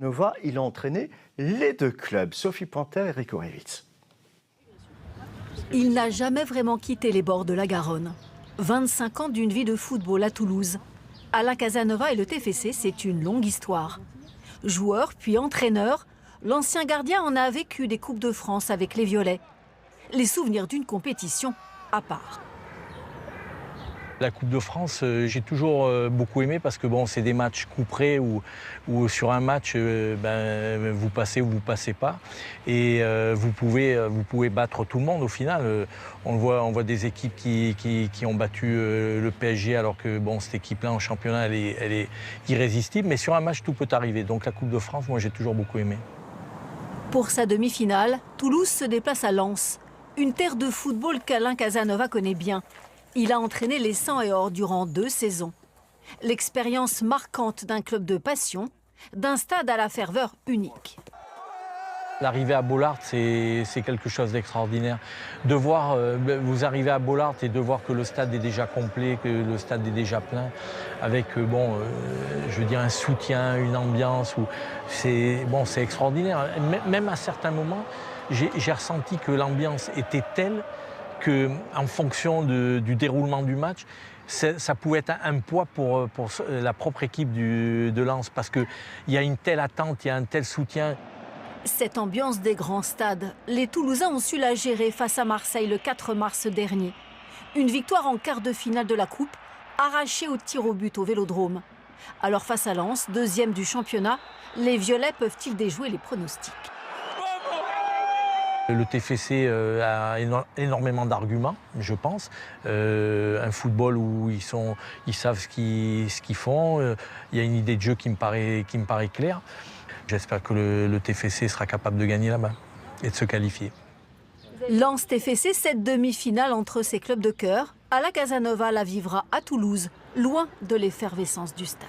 Nova, il a entraîné les deux clubs, Sophie Panter et Rico Revitz. Il n'a jamais vraiment quitté les bords de la Garonne. 25 ans d'une vie de football à Toulouse. Alain Casanova et le TFC, c'est une longue histoire. Joueur puis entraîneur, l'ancien gardien en a vécu des Coupes de France avec les Violets. Les souvenirs d'une compétition à part. La Coupe de France, j'ai toujours beaucoup aimé parce que bon, c'est des matchs couperés où sur un match, vous passez ou vous passez pas. Et vous pouvez battre tout le monde au final. On voit des équipes qui ont battu le PSG alors que bon, cette équipe-là en championnat, elle est irrésistible. Mais sur un match, tout peut arriver. Donc la Coupe de France, moi, j'ai toujours beaucoup aimé. Pour sa demi-finale, Toulouse se déplace à Lens. Une terre de football qu'Alain Casanova connaît bien. Il a entraîné les 100 et or durant 2 saisons. L'expérience marquante d'un club de passion, d'un stade à la ferveur unique. L'arrivée à Bollaert, c'est quelque chose d'extraordinaire. De voir, vous arrivez à Bollaert et de voir que le stade est déjà complet, que le stade est déjà plein, avec je veux dire un soutien, une ambiance, c'est extraordinaire. Même à certains moments, j'ai ressenti que l'ambiance était telle qu'en fonction du déroulement du match, ça pouvait être un poids pour la propre équipe de Lens, parce qu'il y a une telle attente, il y a un tel soutien. Cette ambiance des grands stades, les Toulousains ont su la gérer face à Marseille le 4 mars dernier. Une victoire en quart de finale de la Coupe, arrachée au tir au but au Vélodrome. Alors face à Lens, deuxième du championnat, les Violets peuvent-ils déjouer les pronostics ? Le TFC a énormément d'arguments, je pense. Un football où ils savent ce qu'ils font. Il y a une idée de jeu qui me paraît claire. J'espère que le TFC sera capable de gagner là-bas et de se qualifier. Lens TFC, cette demi-finale entre ses clubs de cœur. Alain Casanova la vivra à Toulouse, loin de l'effervescence du stade.